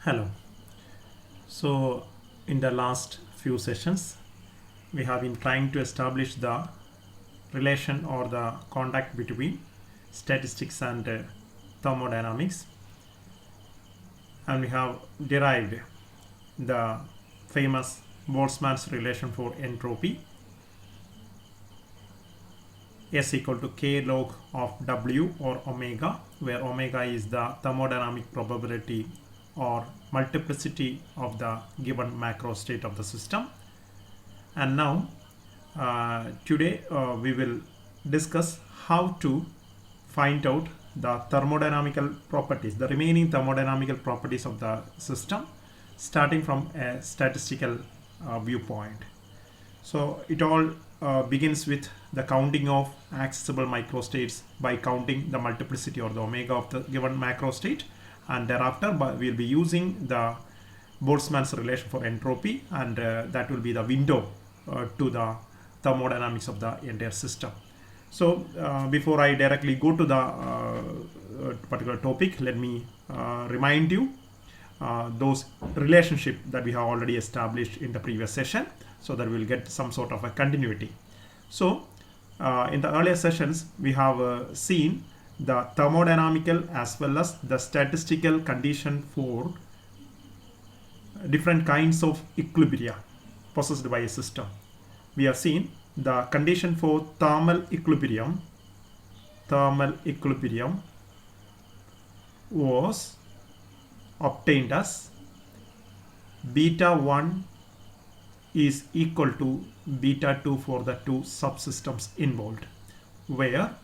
Hello. So in the last few sessions we have been trying to establish the relation or the contact between statistics and thermodynamics, and we have derived the famous Boltzmann's relation for entropy, S equal to K log of W or omega, where omega is the thermodynamic probability or multiplicity of the given macro state of the system. And now today we will discuss how to find out the thermodynamical properties, the remaining thermodynamical properties of the system, starting from a statistical viewpoint. So it all begins with the counting of accessible microstates by counting the multiplicity or the omega of the given macro state, and thereafter we will be using the Boltzmann's relation for entropy, and that will be the window to the thermodynamics of the entire system. So before I directly go to the particular topic, let me remind you those relationship that we have already established in the previous session, so that we will get some sort of a continuity. So in the earlier sessions we have seen the thermodynamical as well as the statistical condition for different kinds of equilibria possessed by a system. We have seen the condition for thermal equilibrium was obtained as beta 1 is equal to beta 2 for the two subsystems involved, where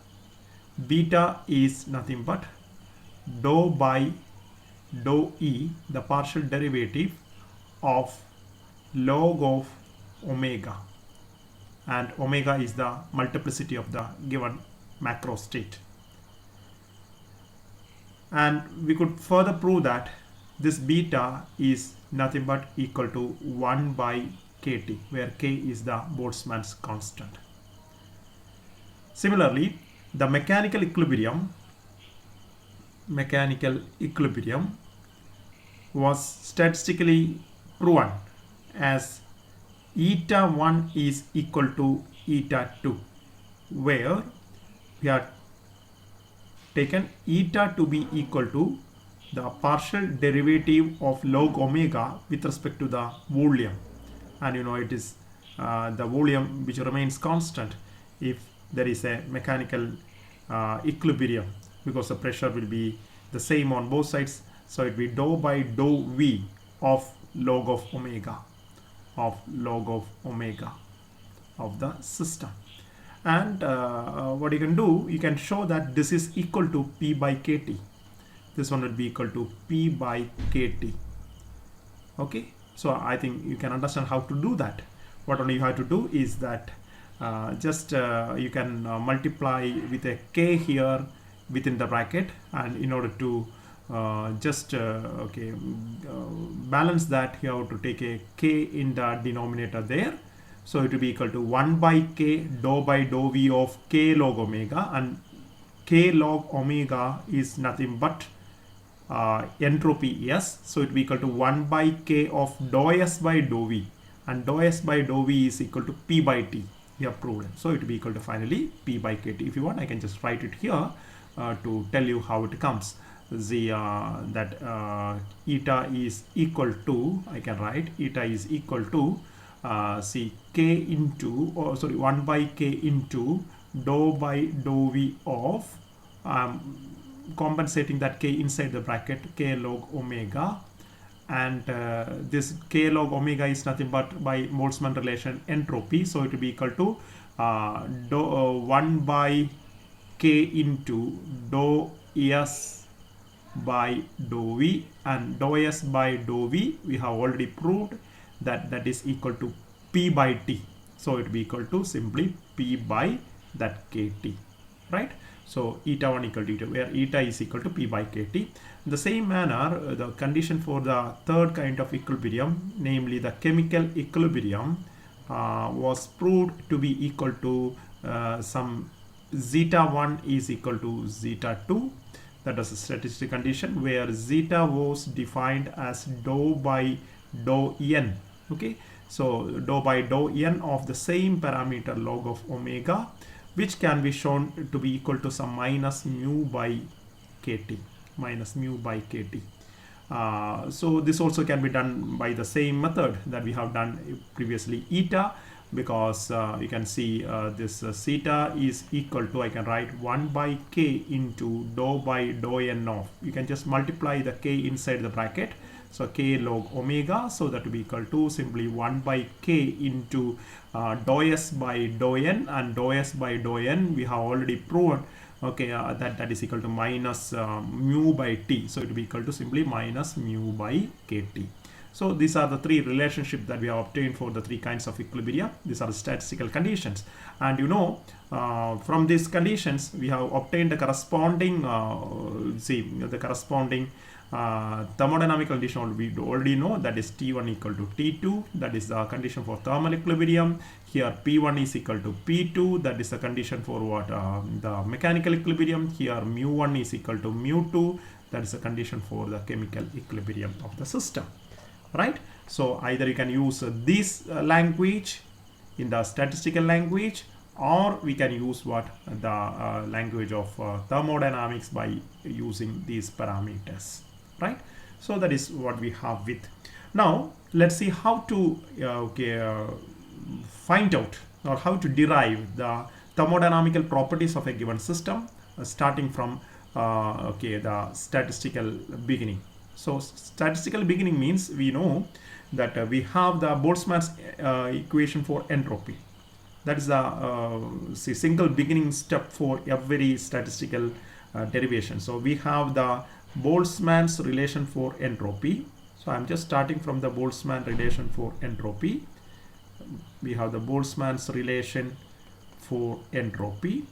beta is nothing but dou by dou E, the partial derivative of log of omega, and omega is the multiplicity of the given macro state. And we could further prove that this beta is nothing but equal to 1 by kt, where k is the Boltzmann's constant. Similarly, the mechanical equilibrium was statistically proven as eta 1 is equal to eta 2, where we have taken eta to be equal to the partial derivative of log omega with respect to the volume, and it is the volume which remains constant if there is a mechanical equilibrium, because the pressure will be the same on both sides. So it will be dou by dou V of log of omega of the system. And what you can do, you can show that this is equal to P by KT. This one will be equal to P by KT. Okay, so I think you can understand how to do that. What only you have to do is that you can multiply with a K here within the bracket, and in order to balance that, you have to take a K in the denominator there. So it will be equal to 1 by K dou by dou V of K log omega, and K log omega is nothing but entropy S. So it will be equal to 1 by K of dou S by dou V, and dou S by dou V is equal to P by T. We have proved it. So it will be equal to finally P by KT. If you want, I can just write it here to tell you how it comes. That eta is equal to, I can write eta is equal to K into 1 by K into dou by dou V of compensating that K inside the bracket, K log omega, and this K log omega is nothing but by Boltzmann relation entropy. So it will be equal to 1 by K into dou S by dou V, and dou S by dou V we have already proved that is equal to P by T. So it will be equal to simply P by that KT, right? So eta 1 equal to eta, where eta is equal to P by KT. In the same manner, the condition for the third kind of equilibrium, namely the chemical equilibrium, was proved to be equal to some zeta 1 is equal to zeta 2, That was a statistical condition where zeta was defined as dou by dou n. Okay, so dou by dou n of the same parameter log of omega, which can be shown to be equal to some minus mu by kt, minus mu by kt. So this also can be done by the same method that we have done previously, eta, because you can see this theta is equal to, I can write 1 by k into dou by dou n of, you can just multiply the k inside the bracket, so k log omega, so that will be equal to simply 1 by k into dou s by dou n, and dou s by dou n we have already proven, okay, that is equal to minus mu by t, so it will be equal to simply minus mu by kt. So these are the three relationships that we have obtained for the three kinds of equilibria. These are the statistical conditions, and you know, from these conditions we have obtained the corresponding the corresponding thermodynamic condition we already know, that is T1 equal to T2, that is the condition for thermal equilibrium. Here P1 is equal to P2, that is the condition for what, the mechanical equilibrium. Here mu1 is equal to mu2, that is the condition for the chemical equilibrium of the system, right? So either you can use this language in the statistical language, or we can use what, the language of thermodynamics by using these parameters, right? So that is what we have with. Now let's see how to find out or how to derive the thermodynamical properties of a given system, starting from the statistical beginning. So statistical beginning means we know that we have the Boltzmann's equation for entropy. That is the single beginning step for every statistical derivation. So we have the Boltzmann's relation for entropy. So I'm just starting from the Boltzmann relation for entropy. We have the Boltzmann's relation for entropy.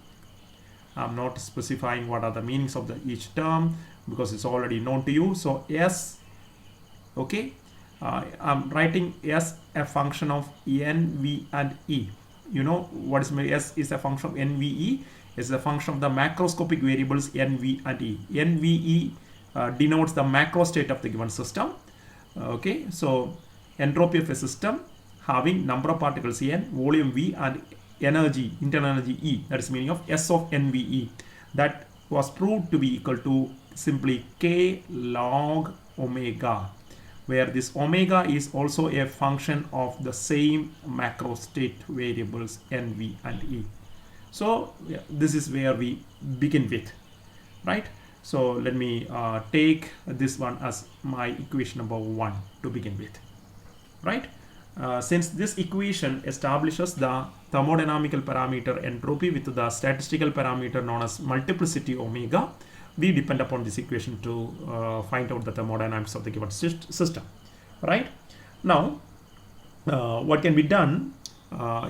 I'm not specifying what are the meanings of each term because it's already known to you. So S, okay, I'm writing S a function of N, V and E. You know what is S is a function of N, V, E. Is a function of the macroscopic variables N, V and E. N, V, E denotes the macro state of the given system. Okay, so entropy of a system having number of particles N, volume V and energy, internal energy E. That is meaning of S of NVE. That was proved to be equal to simply K log omega, where this omega is also a function of the same macro state variables N, V and E. So yeah, this is where we begin with, right? So let me take this one as my equation number 1 to begin with, right? Since this equation establishes the thermodynamical parameter entropy with the statistical parameter known as multiplicity omega, we depend upon this equation to find out the thermodynamics of the given system, right? Now what can be done,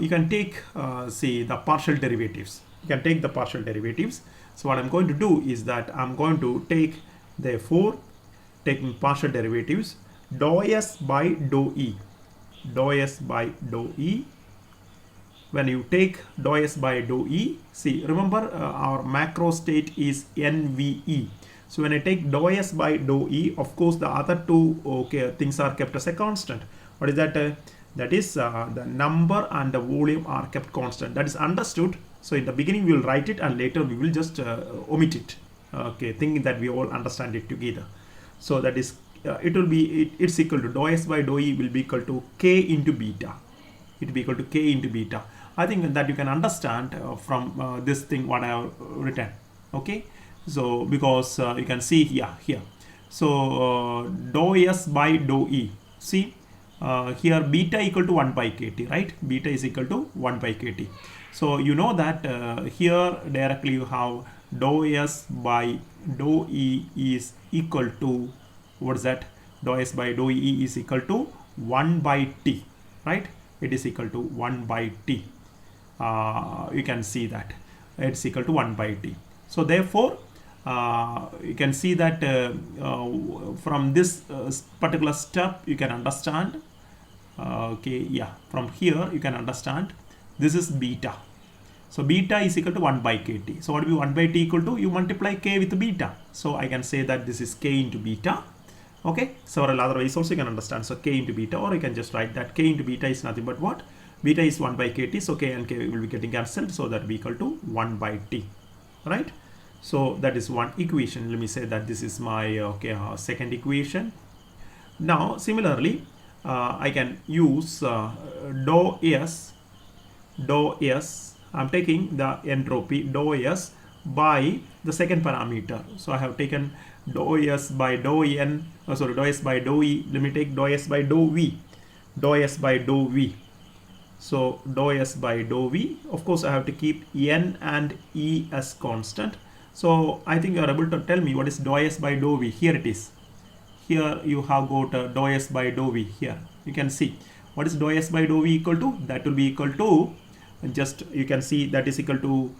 you can take say the partial derivatives. You can take the partial derivatives. So what I'm going to do is that I'm going to take, therefore, taking partial derivatives, dou S by dou E. Dou S by dou E. When you take dou S by dou E, see, remember our macro state is NVE. So when I take dou S by dou E, of course the other two things are kept as a constant. What is that? That is the number and the volume are kept constant. That is understood. So in the beginning we will write it and later we will just omit it. Okay, thinking that we all understand it together. So that is it will be it's equal to dou S by dou E will be equal to K into beta. It will be equal to K into beta. I think that you can understand from this thing what I have written. Okay, so because you can see here. So dou S by dou E. See here beta equal to 1 by kt, right? Beta is equal to 1 by kt. So you know that here directly you have dou S by dou E is equal to, what is that? Dou S by dou E is equal to 1 by t, right? It is equal to 1 by t. You can see that it's equal to 1 by t. So therefore you can see that from this particular step you can understand, okay, yeah, from here you can understand this is beta. So beta is equal to 1 by kt. So what will be 1 by t equal to? You multiply k with beta. So I can say that this is k into beta. Okay, several other ways also you can understand. So k into beta, or you can just write that k into beta is nothing but what? Beta is 1 by kt. So k and k will be getting cancelled. So that will be equal to 1 by t. Right? So that is one equation. Let me say that this is my second equation. Now similarly, I can use dou s. I'm taking the entropy dou s by the second parameter. So I have taken dou s by dou n. Dou s by dou e. Let me take dou s by dou v. Dou s by dou v. So dou s by dou v. Of course, I have to keep n and e as constant. So I think you are able to tell me what is dou s by dou v. Here it is. Here you have got dou s by dou v. Here you can see what is dou s by dou v equal to. That will be equal to, just you can see that is equal to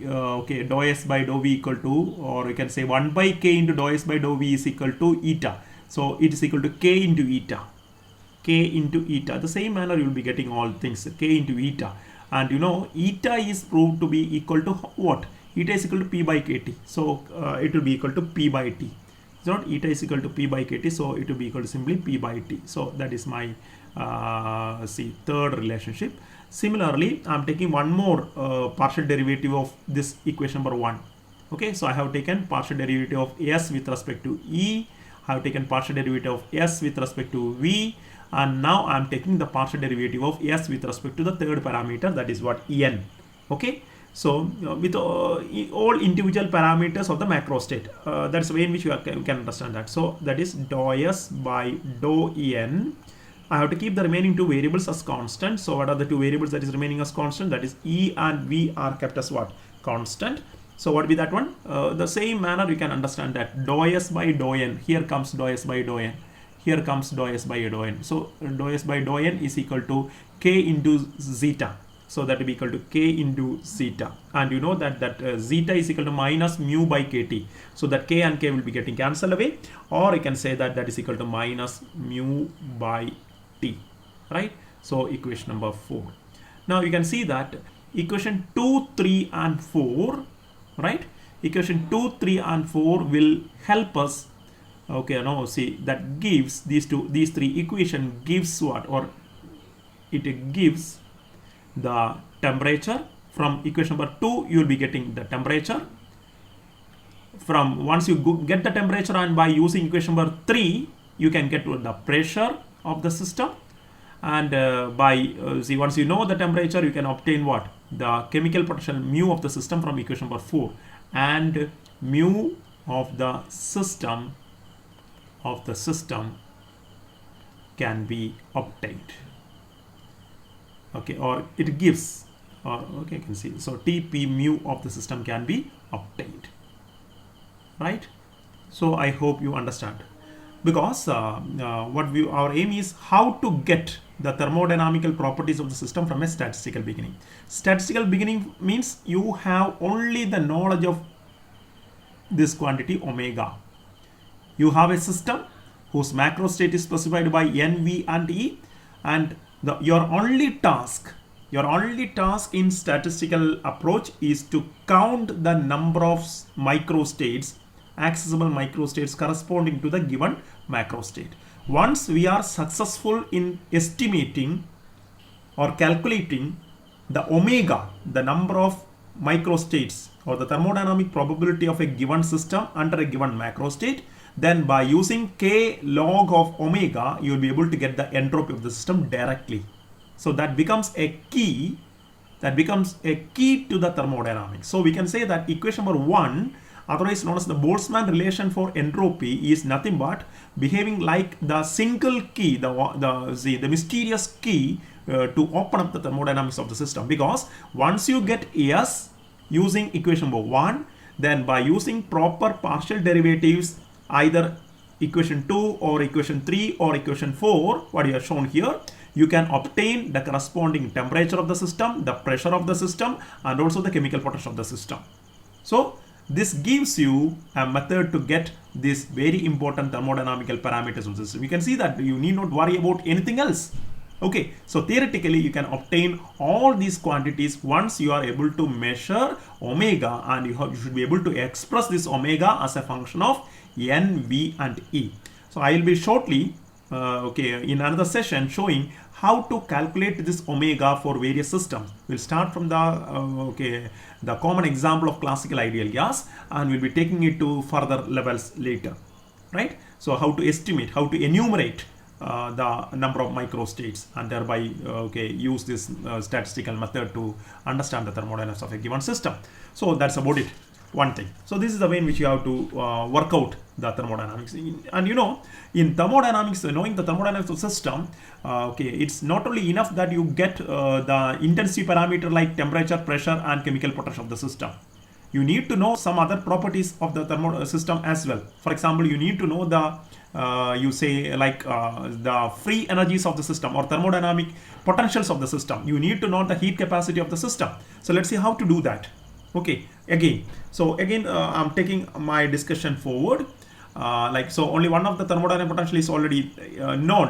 dou s by dou v equal to, or you can say 1 by k into dou s by dou v is equal to eta. So it is equal to k into eta. K into eta. The same manner you will be getting all things, k into eta. And you know, eta is proved to be equal to what? Eta is equal to p by kt. So it will be equal to p by t. It's not eta is equal to p by kt. So it will be equal to simply p by t. So that is my third relationship. Similarly, I'm taking one more partial derivative of this equation number 1. Okay, so I have taken partial derivative of s with respect to e. I have taken partial derivative of s with respect to v. And now I'm taking the partial derivative of s with respect to the third parameter, that is what? En. Okay, so with all individual parameters of the macro state, that's the way in which you can understand that. So that is dou s by dou en. I have to keep the remaining two variables as constant. So what are the two variables that is remaining as constant? That is e and v are kept as what? Constant. So what will be that one? The same manner you can understand that dou s by dou n. Here comes dou s by dou n. Here comes dou s by dou n. So dou s by dou n is equal to k into zeta. So that will be equal to k into zeta. And you know that zeta is equal to minus mu by kt. So that k and k will be getting cancelled away. Or you can say that is equal to minus mu by t. Right? So equation number 4. Now you can see that equation 2, 3 and 4. Right? Equation 2, 3 and 4 will help us. Okay, now see that gives these three equation gives what, or it gives the temperature. From equation number 2 you will be getting the temperature. From once you get the temperature, and by using equation number 3 you can get the pressure of the system. And once you know the temperature, you can obtain what? The chemical potential mu of the system from equation number 4, and mu of the system can be obtained. Okay, or it gives, or okay, you can see, so Tp mu of the system can be obtained. Right? So I hope you understand, because our aim is how to get the thermodynamical properties of the system from a statistical beginning. Statistical beginning means you have only the knowledge of this quantity omega. You have a system whose macro state is specified by n, v and e, and your only task in statistical approach is to count the number of microstates, accessible microstates corresponding to the given macro state. Once we are successful in estimating or calculating the omega, the number of microstates or the thermodynamic probability of a given system under a given macro state, then by using k log of omega, you will be able to get the entropy of the system directly. So that becomes a key to the thermodynamics. So we can say that equation number 1, otherwise known as the Boltzmann relation for entropy, is nothing but behaving like the single key, the mysterious key to open up the thermodynamics of the system. Because once you get S using equation number 1, then by using proper partial derivatives, either equation 2 or equation 3 or equation 4, what you have shown here, you can obtain the corresponding temperature of the system, the pressure of the system, and also the chemical potential of the system. So this gives you a method to get these very important thermodynamical parameters of the system. You can see that you need not worry about anything else. Okay, so theoretically you can obtain all these quantities once you are able to measure omega, and you should be able to express this omega as a function of n, v and e. So I will be shortly in another session showing how to calculate this omega for various systems. We'll start from the common example of classical ideal gas, and we'll be taking it to further levels later, right? So how to estimate, how to enumerate the number of microstates, and thereby use this statistical method to understand the thermodynamics of a given system. So that's about it, one thing. So this is the way in which you have to work out the thermodynamics. And in thermodynamics, knowing the thermodynamics of system, it's not only enough that you get the intensity parameter like temperature, pressure and chemical potential of the system. You need to know some other properties of the thermo system as well. For example, you need to know the the free energies of the system or thermodynamic potentials of the system. You need to know the heat capacity of the system. So let's see how to do that. Okay, again, I'm taking my discussion forward. So only one of the thermodynamic potential is already known,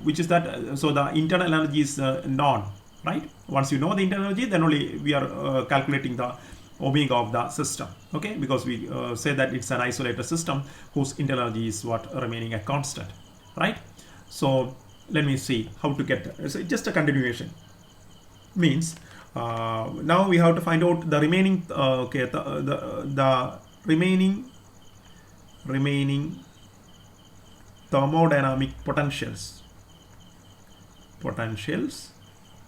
which is that so the internal energy is known, right? Once you know the internal energy, then only we are calculating the omega of the system, okay, because we say that it's an isolated system whose internal energy is what remaining a constant, right? So let me see how to get that. So just a continuation means now we have to find out the remaining the remaining thermodynamic potentials.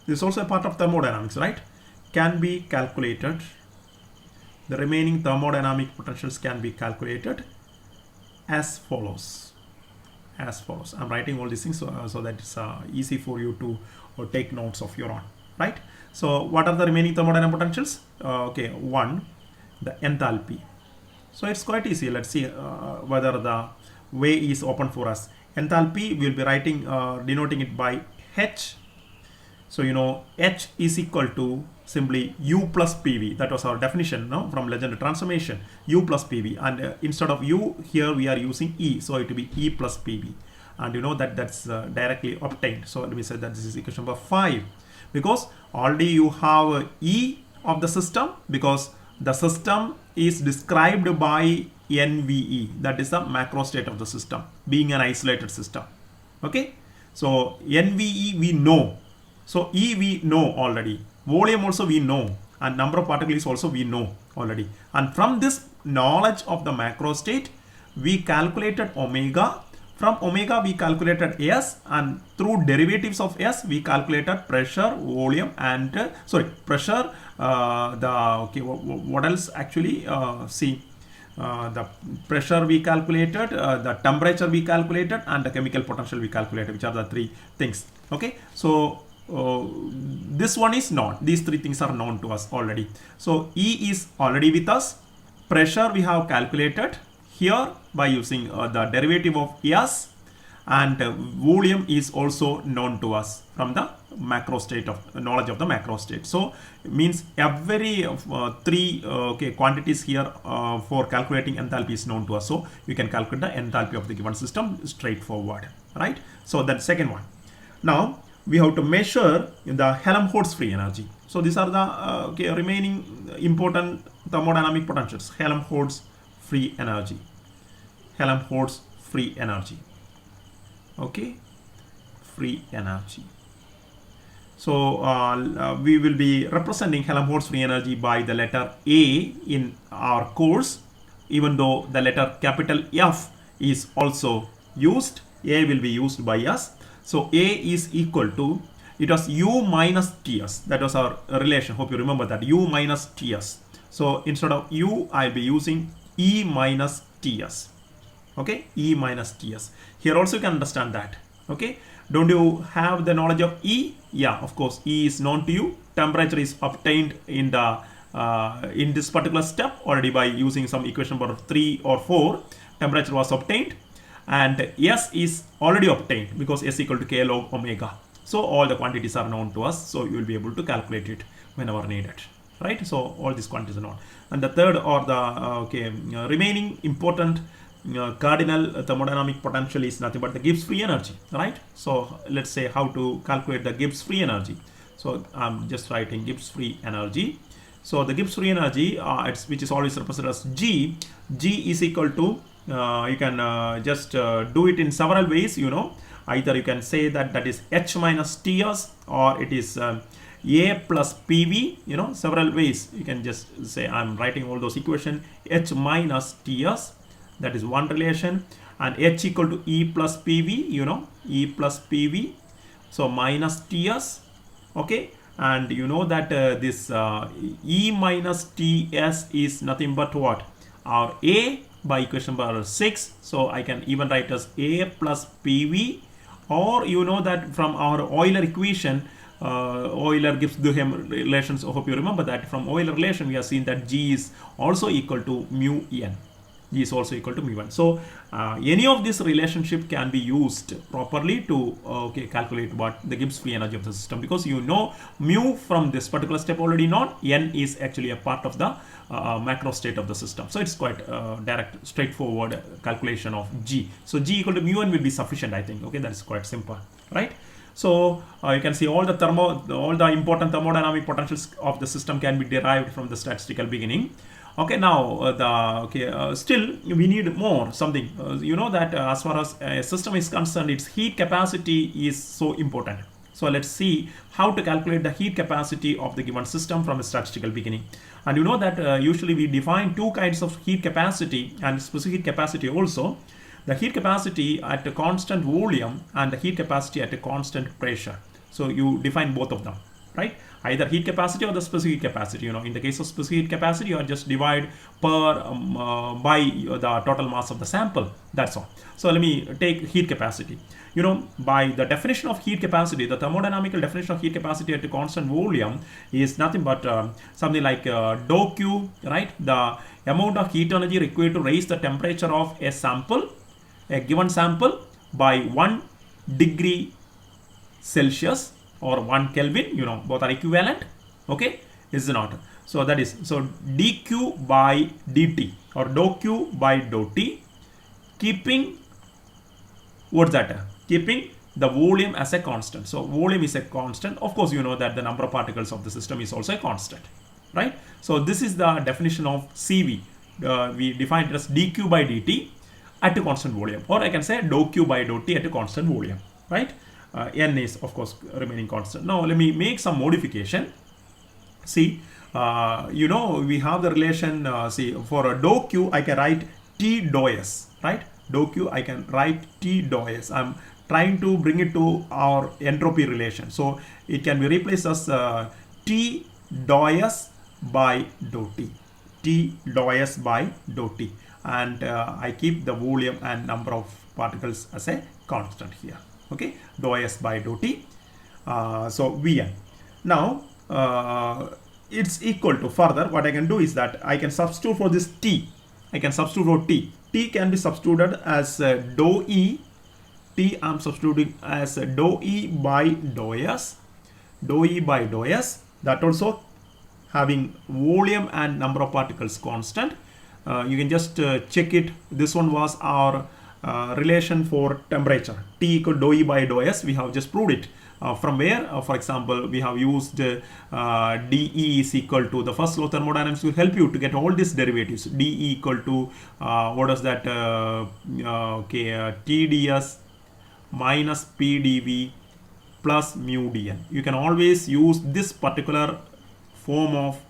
This is also a part of thermodynamics, right? Can be calculated. The remaining thermodynamic potentials can be calculated as follows. I'm writing all these things so that it's easy for you to take notes of your own, right? So what are the remaining thermodynamic potentials? One, the enthalpy. So it's quite easy. Let's see whether the way is open for us. Enthalpy, we'll be writing, denoting it by H. So H is equal to simply U plus PV. That was our definition, no, from Legendre transformation. U plus PV, and instead of U here we are using E, so it will be E plus PV, and that's directly obtained. So let me say that this is equation number 5, because already you have E of the system, because the system is described by NVE, that is the macro state of the system, being an isolated system. Okay, so NVE we know. So E we know already, volume also we know, and number of particles also we know already. And from this knowledge of the macro state, we calculated omega. From omega we calculated S, and through derivatives of S we calculated pressure, volume and pressure. What else actually? The pressure we calculated, the temperature we calculated, and the chemical potential we calculated, which are the three things. Okay, so this one is known. These three things are known to us already. So E is already with us. Pressure we have calculated here by using the derivative of S, and volume is also known to us from the macro state of knowledge of the macro state. So it means every three quantities here for calculating enthalpy is known to us. So we can calculate the enthalpy of the given system straightforward, right? So that second one. Now we have to measure the Helmholtz free energy. So these are the remaining important thermodynamic potentials. Helmholtz free energy. Okay, free energy. So we will be representing Helmholtz free energy by the letter A in our course, even though the letter capital F is also used. A will be used by us. So A is equal to, it was U minus Ts. That was our relation. Hope you remember that, U minus Ts. So instead of U, I'll be using E minus Ts. Okay, E minus Ts. Here also you can understand that. Okay, don't you have the knowledge of E? Yeah, of course, E is known to you. Temperature is obtained in the in this particular step already by using some equation number 3 or 4. Temperature was obtained, and S is already obtained because S equal to K log omega. So all the quantities are known to us, so you will be able to calculate it whenever needed, right? So all these quantities are known. And the third or the remaining important cardinal thermodynamic potential is nothing but the Gibbs free energy, right? So let's say how to calculate the Gibbs free energy. So I'm just writing Gibbs free energy. So the Gibbs free energy, which is always represented as G. G is equal to, you can just do it in several ways, Either you can say that is H minus Ts, or it is A plus PV, several ways. You can just say, I'm writing all those equations, H minus Ts, that is one relation, and H equal to E plus PV, E plus PV, so minus Ts, okay. And you know that this E minus Ts is nothing but what? Our A by equation number 6. So I can even write as A plus PV, or you know that from our Euler equation, Euler gives the relations. I hope you remember that from Euler relation we have seen that G is also equal to mu n. G is also equal to mu n. So any of this relationship can be used properly to calculate what the Gibbs free energy of the system, because mu from this particular step already known, n is actually a part of the macro state of the system. So it's quite direct, straightforward calculation of G. So G equal to mu n will be sufficient, I think. Okay, that is quite simple, right? So you can see all the important thermodynamic potentials of the system can be derived from the statistical beginning. Okay, now still we need more something. You know that as far as a system is concerned, its heat capacity is so important. So let's see how to calculate the heat capacity of the given system from a statistical beginning. And you know that usually we define two kinds of heat capacity and specific heat capacity also. The heat capacity at a constant volume and the heat capacity at a constant pressure. So you define both of them, right? Either heat capacity or the specific capacity. In the case of specific capacity, you are just divide by the total mass of the sample. That's all. So let me take heat capacity. By the definition of heat capacity, the thermodynamical definition of heat capacity at a constant volume is nothing but something like dou Q, right? The amount of heat energy required to raise the temperature of a sample, a given sample, by 1 degree Celsius or 1 Kelvin, both are equivalent, okay, is not. So that is, so dq by dt or dou Q by dou T, keeping, what's that? Keeping the volume as a constant. So volume is a constant. Of course, you know that the number of particles of the system is also a constant, right? So this is the definition of CV. We define it as dq by dt at a constant volume, or I can say dou Q by dou T at a constant volume, right? N is of course remaining constant. Now let me make some modification. See, we have the relation, see, for a dou Q I can write T dou S, right? Dou Q I can write T dou S. I'm trying to bring it to our entropy relation. So it can be replaced as T dou S by dou T. T dou S by dou T. And I keep the volume and number of particles as a constant here. Okay, dou S by dou T. So Vn. Now it's equal to, further what I can do is that I can substitute for this T. I can substitute for T. T can be substituted as dou E. T I'm substituting as dou E by dou S. Dou E by dou S. That also having volume and number of particles constant. You can just check it. This one was our relation for temperature. T equal dou E by dou S. We have just proved it. From where, for example, we have used dE is equal to, the first law of thermodynamics will help you to get all these derivatives. dE equal to what is that? TdS minus PdV plus mu dN. You can always use this particular form of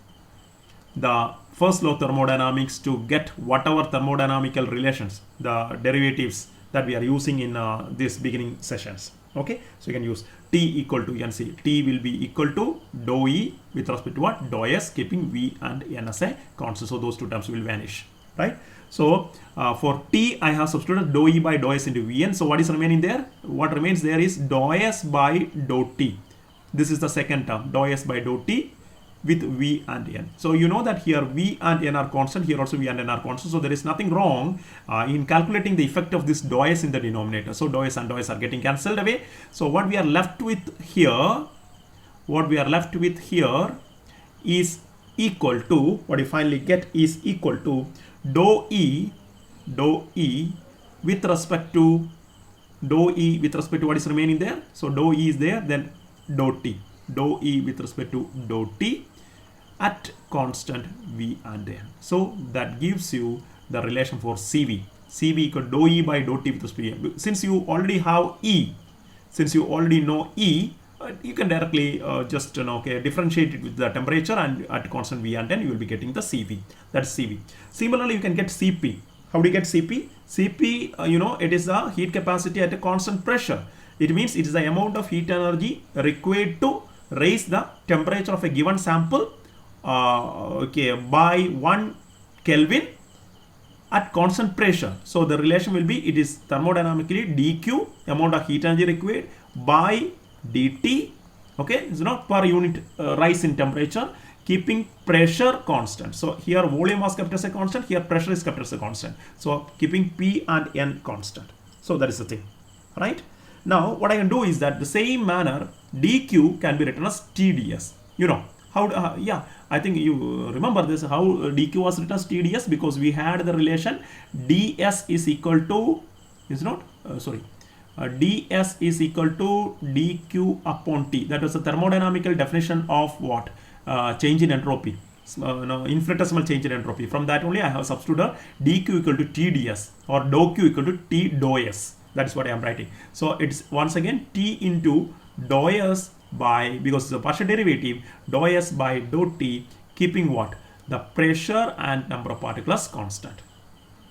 the first law of thermodynamics to get whatever thermodynamical relations, the derivatives that we are using in these beginning sessions. Okay, so you can use T equal to, you can see T will be equal to dou E with respect to what? Dou S, keeping V and N as a constant. So those two terms will vanish, right? So for T I have substituted dou E by dou S into Vn. So what is remaining there? What remains there is dou S by dou T. This is the second term, dou S by dou T with V and N. So you know that here V and N are constant, here also V and N are constant. So there is nothing wrong in calculating the effect of this dou S in the denominator. So dou S and dou S are getting cancelled away. So what we are left with here, is equal to, what you finally get is equal to dou E dou E with respect to what is remaining there. So dou E is there, then dou E with respect to dou T at constant V and N. So that gives you the relation for CV. CV equal to dou E by dou T with respect to E. Since you already have E, since you already know E, you can directly just differentiate it with the temperature, and at constant V and N you will be getting the CV. That's CV. Similarly, you can get CP. How do you get CP? CP, it is the heat capacity at a constant pressure. It means it is the amount of heat energy required to raise the temperature of a given sample by 1 Kelvin at constant pressure. So the relation will be, it is thermodynamically dQ, amount of heat energy required, by dt. Okay, it's not per unit rise in temperature, keeping pressure constant. So here volume was kept as a constant, here pressure is kept as a constant. So keeping P and N constant. So that is the thing, right? Now what I can do is that the same manner dq can be written as TdS. How? I think you remember this, how dq was written as TdS, because we had the relation ds is equal to, ds is equal to dq upon T. That was the thermodynamical definition of what? Change in entropy, infinitesimal change in entropy. From that only I have substituted dq equal to TdS, or dou q equal to T dou S. That is what I am writing. So it's once again T into dou S by, because it's a partial derivative, dou S by dou T, keeping what? The pressure and number of particles constant,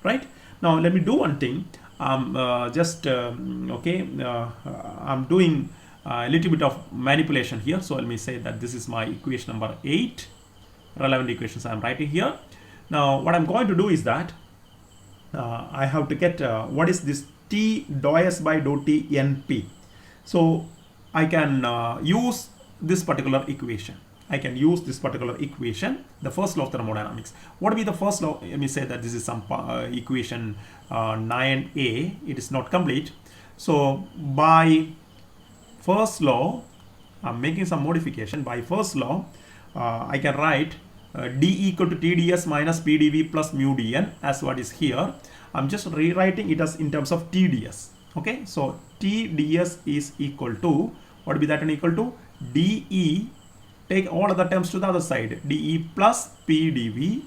right? Now let me do one thing. I'm doing a little bit of manipulation here. So let me say that this is my equation number 8, relevant equations I am writing here. Now what I'm going to do is that I have to get what is this T dou S by dou T NP. So I can use this particular equation. The first law of thermodynamics. What will be the first law? Let me say that this is some equation 9a. It is not complete. So by first law, I'm making some modification. By first law, I can write d equal to TdS minus PdV plus mu dN as what is here. I'm just rewriting it as in terms of TdS. Okay, so TdS is equal to, what will be that equal to? dE, take all other terms to the other side, dE plus PdV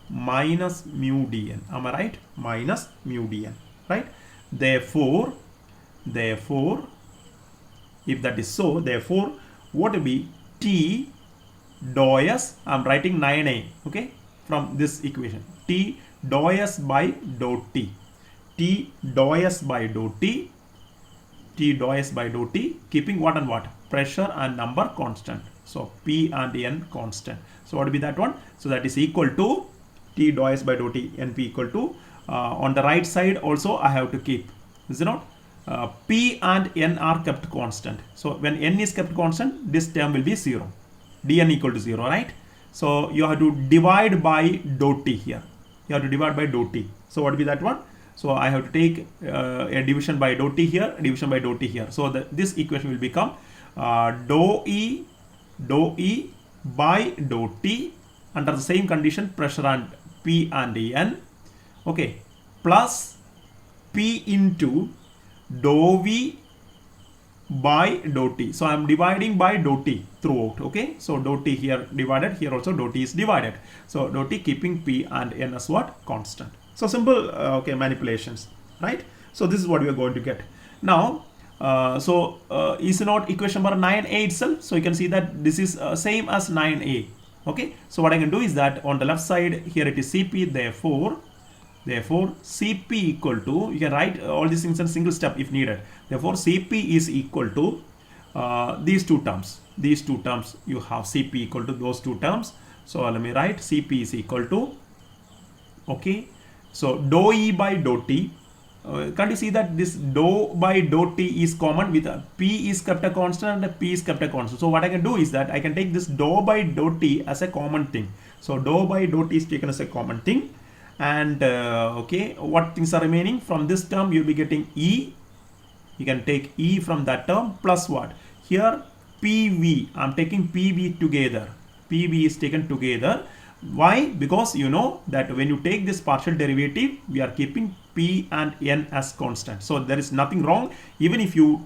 minus mu dN. Am I right? Minus mu dN, right? Therefore, if that is so, therefore, what will be T dou S? I'm writing 9a, okay, from this equation. T dou S by dou T. T dou S by dou T. T dou S by dou T, keeping what and what? Pressure and number constant. So P and N constant. So what will be that one? So that is equal to T dou S by dou T, NP equal to, on the right side also I have to keep, is it not? P and N are kept constant. So when N is kept constant, this term will be 0. Dn equal to 0, right? So you have to divide by dou T here. You have to divide by dou T. So what will be that one? So I have to take a division by dou T here, division by dou T here. So this equation will become dou E by dou T under the same condition, pressure and P and N, okay, plus P into dou V by dou T. So I am dividing by dou T throughout, okay. So dou T here divided, here also dou T is divided. So dou T keeping P and N as what? Constant. So simple manipulations, right? So this is what we are going to get. Now, is not equation number 9a itself. So you can see that this is same as 9a, okay. So what I can do is that on the left side here it is Cp, therefore Cp equal to, you can write all these things in single step if needed. Therefore Cp is equal to these two terms. These two terms you have Cp equal to those two terms. So let me write Cp is equal to, okay, so dou E by dou T. Can't you see that this dou by dou T is common with P is kept a constant and P is kept a constant. So what I can do is that I can take this dou by dou T as a common thing. So dou by dou T is taken as a common thing. And okay, what things are remaining? From this term you'll be getting E. You can take E from that term plus what? Here PV, I'm taking PV together. PV is taken together Why? Because you know that when you take this partial derivative, we are keeping p and n as constant. So there is nothing wrong even if you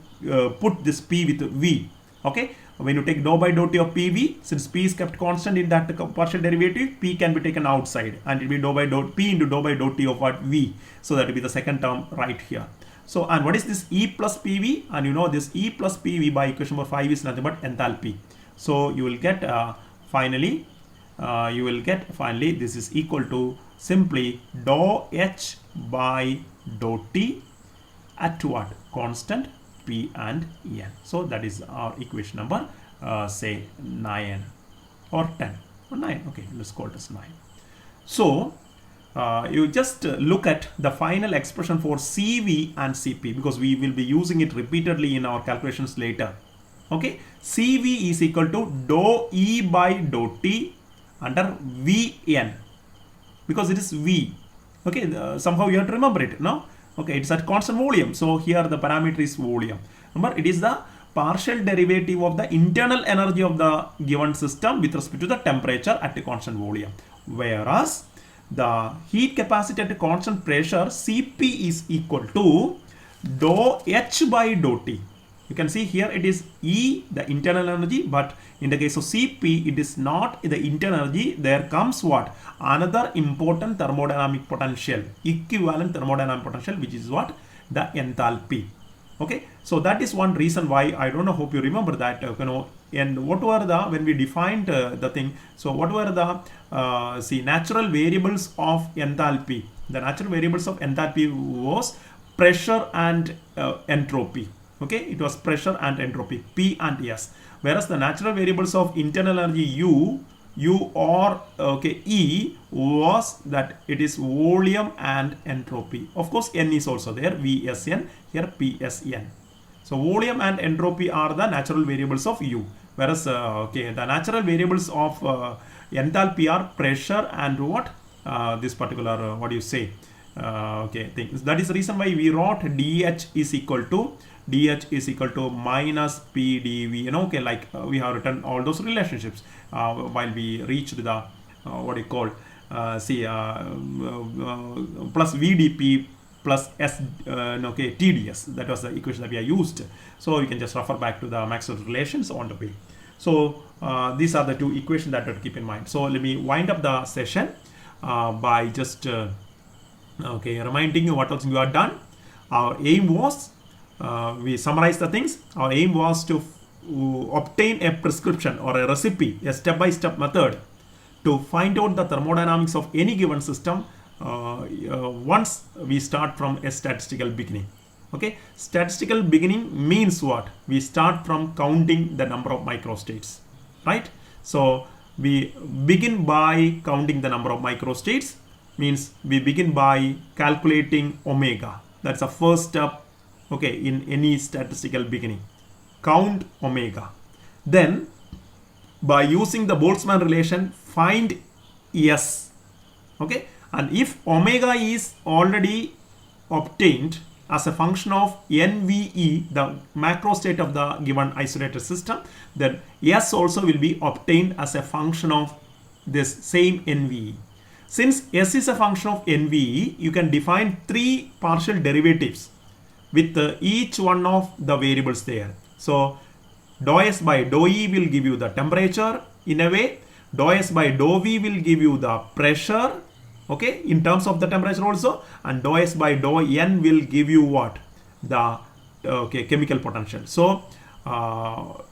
put this p with v. Okay, when you take dou by dou t of pv, since p is kept constant in that partial derivative, p can be taken outside and it will be dou by dou p into dou by dou t of what v. So that will be the second term right here. So, and what is this E plus PV? And you know this E plus PV by equation number 5 is nothing but enthalpy. So you will get finally this is equal to simply dou H by dou T at what? Constant P and N. So that is our equation number say 9 or 10 or 9. Okay, let's call this 9. So you just look at the final expression for CV and CP because we will be using it repeatedly in our calculations later. Okay, CV is equal to dou E by dou T under Vn because it is V. Okay, somehow you have to remember it. No, okay, it's at constant volume. So here the parameter is volume. Remember, it is the partial derivative of the internal energy of the given system with respect to the temperature at a constant volume, whereas the heat capacity at a constant pressure Cp is equal to dou H by dou T. You can see here it is E, the internal energy, but in the case of Cp, it is not the internal energy. There comes what? Another important thermodynamic potential, equivalent thermodynamic potential, which is what? The enthalpy. Okay, so that is one reason why I don't know, hope you remember that, you know, and what were the, when we defined the thing, so what were the, see, natural variables of enthalpy. The natural variables of enthalpy was pressure and entropy. Okay, it was pressure and entropy, P and S. Whereas the natural variables of internal energy U or okay, E was that it is volume and entropy. Of course, N is also there, Vsn, here Psn. So volume and entropy are the natural variables of U. Whereas okay, the natural variables of enthalpy are pressure and what? This particular, what do you say? Okay, things. That is the reason why we wrote dH is equal to minus PdV. You know, okay, like we have written all those relationships while we reached the what do you call plus VdP plus S okay, TdS. That was the equation that we have used. So you can just refer back to the Maxwell's relations on the way. So these are the two equations that you have to keep in mind. So let me wind up the session by just okay, reminding you what else you have done. Our aim was, we summarize the things. Our aim was to obtain a prescription or a recipe, a step-by-step method to find out the thermodynamics of any given system once we start from a statistical beginning. Okay, statistical beginning means what? We start from counting the number of microstates, right? So we begin by counting the number of microstates, means we begin by calculating omega. That's the first step, okay, in any statistical beginning. Count omega. Then by using the Boltzmann relation, find S. Okay, and if omega is already obtained as a function of NVE, the macro state of the given isolated system, then S also will be obtained as a function of this same NVE. Since S is a function of NVE, you can define three partial derivatives with each one of the variables there. So dou S by dou E will give you the temperature in a way, dou S by dou V will give you the pressure, okay, in terms of the temperature also, and dou S by dou N will give you what? The okay, chemical potential. So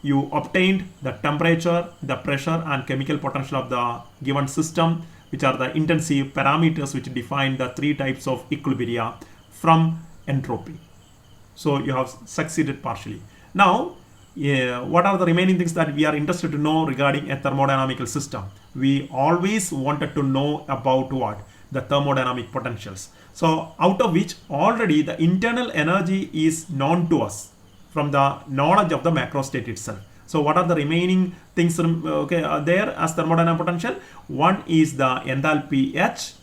you obtained the temperature, the pressure and chemical potential of the given system, which are the intensive parameters which define the three types of equilibria from entropy. So you have succeeded partially. Now, what are the remaining things that we are interested to know regarding a thermodynamical system? We always wanted to know about what? The thermodynamic potentials. So out of which already the internal energy is known to us from the knowledge of the macro state itself. So what are the remaining things okay, there as thermodynamic potential? One is the enthalpy H.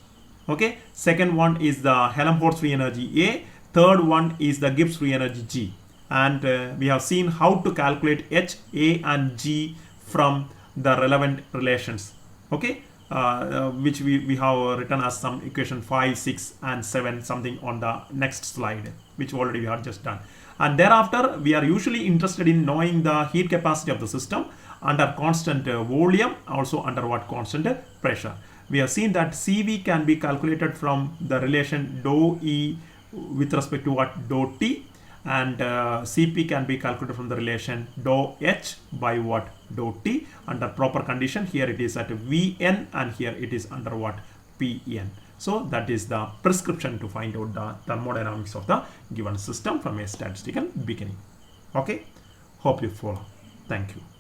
Okay. Second one is the Helmholtz free energy A. Third one is the Gibbs free energy G. And we have seen how to calculate H, A and G from the relevant relations. Okay. which we have written as some equation 5, 6 and 7 something on the next slide, which already we have just done. And thereafter we are usually interested in knowing the heat capacity of the system under constant volume, also under what constant pressure. We have seen that CV can be calculated from the relation dou E with respect to what dou T, and Cp can be calculated from the relation dou H by what dou T under proper condition. Here it is at Vn and here it is under what Pn. So that is the prescription to find out the thermodynamics of the given system from a statistical beginning. Okay, hope you follow. Thank you.